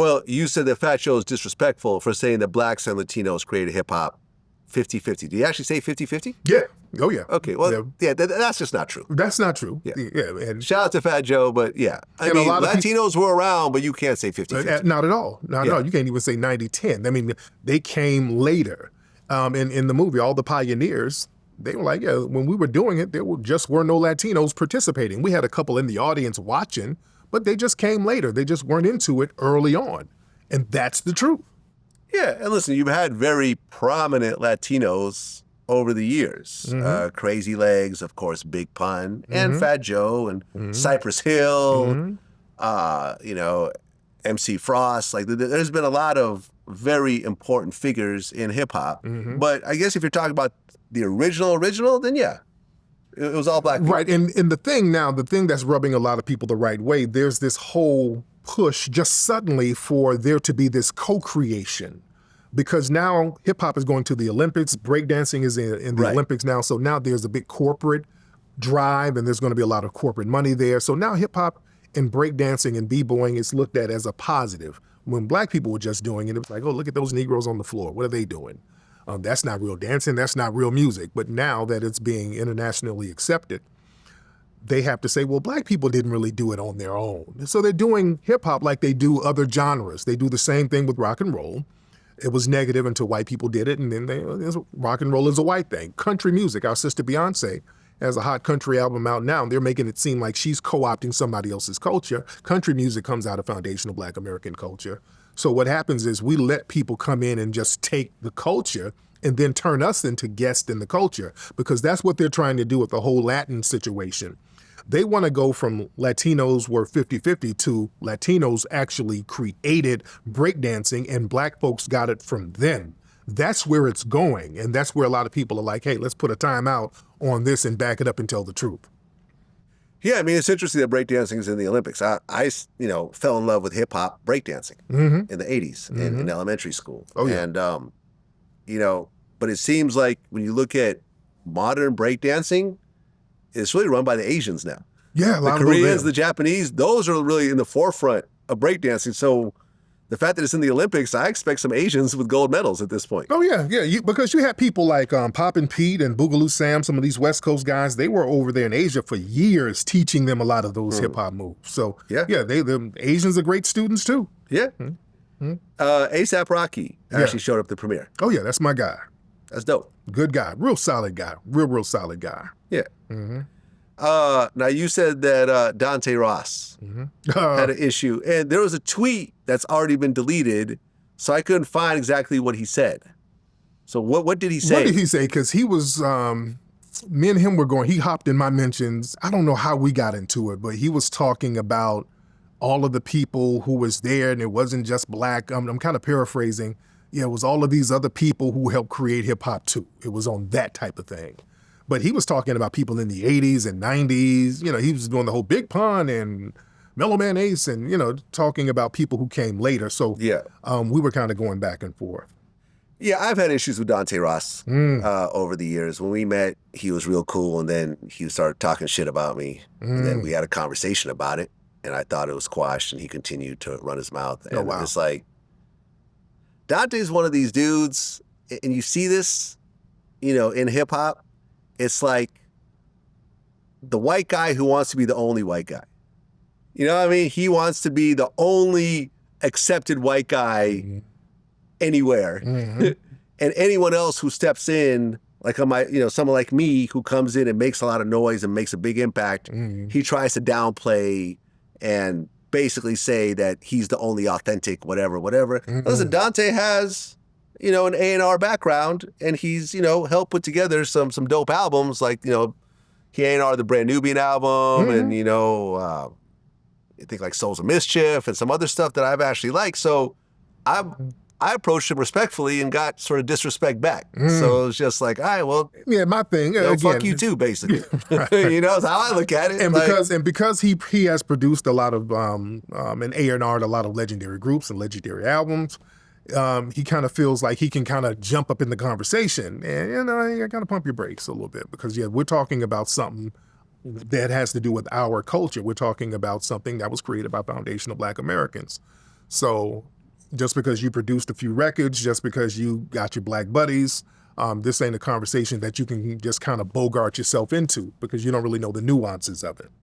Well, you said that Fat Joe is disrespectful for saying that Blacks and Latinos created hip-hop 50-50. Did you actually say 50-50? Yeah. Oh, yeah. Okay, well, yeah, that's just not true. That's not true. Yeah. And shout out to Fat Joe, but yeah. I mean, Latinos were around, but you can't say 50-50. Not at all. Not at all. You can't even say 90-10. I mean, they came later. In the movie, all the pioneers, they were like, yeah, when we were doing it, there just were no Latinos participating. We had a couple in the audience watching, but they just came later. They just weren't into it early on. And that's the truth. Yeah, and listen, you've had very prominent Latinos over the years. Crazy Legs, of course, Big Pun, and Fat Joe, and Cypress Hill, MC Frost. Like, there's been a lot of very important figures in hip-hop. But I guess if you're talking about the original, then yeah, it was all black people. Right, and the thing that's rubbing a lot of people the right way, there's this whole push just suddenly for there to be this co-creation, because now hip-hop is going to the Olympics, breakdancing is in the Olympics now, so now there's a big corporate drive and there's going to be a lot of corporate money there. So now hip-hop and breakdancing and b-boying is looked at as a positive. When black people were just doing it, it was like, oh, look at those Negroes on the floor. What are they doing? That's not real dancing, that's not real music. But now that it's being internationally accepted, they have to say, well, black people didn't really do it on their own. So they're doing hip hop like they do other genres. They do the same thing with rock and roll. It was negative until white people did it, and then rock and roll is a white thing. Country music, our sister Beyonce has a hot country album out now, and they're making it seem like she's co-opting somebody else's culture. Country music comes out of foundational black American culture. So what happens is we let people come in and just take the culture and then turn us into guests in the culture, because that's what they're trying to do with the whole Latin situation. They want to go from Latinos were 50-50 to Latinos actually created breakdancing and black folks got it from them. That's where it's going. And that's where a lot of people are like, hey, let's put a timeout on this and back it up and tell the truth. Yeah, I mean, it's interesting that breakdancing is in the Olympics. I fell in love with hip-hop breakdancing in the 80s in elementary school. Oh, yeah. And, but it seems like when you look at modern breakdancing, it's really run by the Asians now. Yeah, the Koreans, the Japanese, those are really in the forefront of breakdancing. So the fact that it's in the Olympics, I expect some Asians with gold medals at this point. Oh, yeah. Because you had people like Poppin' Pete and Boogaloo Sam, some of these West Coast guys, they were over there in Asia for years teaching them a lot of those hip-hop moves. So, the Asians are great students, too. Yeah. A$AP Rocky actually showed up at the premiere. Oh, yeah, that's my guy. That's dope. Good guy. Real solid guy. Real solid guy. Yeah. Now, you said that Dante Ross had an issue, and there was a tweet that's already been deleted, so I couldn't find exactly what he said. So what did he say? What did he say? Because he was, me and him were going, he hopped in my mentions. I don't know how we got into it, but he was talking about all of the people who was there, and it wasn't just black. I'm kind of paraphrasing. Yeah, it was all of these other people who helped create hip-hop too. It was on that type of thing. But he was talking about people in the 80s and 90s. He was doing the whole Big Pun and Mellow Man Ace and, talking about people who came later. So we were kind of going back and forth. Yeah, I've had issues with Dante Ross over the years. When we met, he was real cool, and then he started talking shit about me. And then we had a conversation about it, and I thought it was quashed, and he continued to run his mouth. And it's like, Dante's one of these dudes, and you see this, in hip-hop. It's like the white guy who wants to be the only white guy. You know what I mean? He wants to be the only accepted white guy anywhere. And anyone else who steps in, like someone like me who comes in and makes a lot of noise and makes a big impact, he tries to downplay and basically say that he's the only authentic whatever. Listen, Dante has an A&R background, and he's, helped put together some dope albums, like, he A&R the Brand Nubian album, and, I think like Souls of Mischief and some other stuff that I've actually liked. So I approached him respectfully and got sort of disrespect back. So it was just like, all right, well, yeah, my thing, again, fuck you too, basically. That's how I look at it. And because he has produced a lot of and A&R'd a lot of legendary groups and legendary albums, he kind of feels like he can kind of jump up in the conversation. And, I got to pump your brakes a little bit, because, we're talking about something that has to do with our culture. We're talking about something that was created by foundational black Americans. So just because you produced a few records, just because you got your black buddies, this ain't a conversation that you can just kind of bogart yourself into because you don't really know the nuances of it.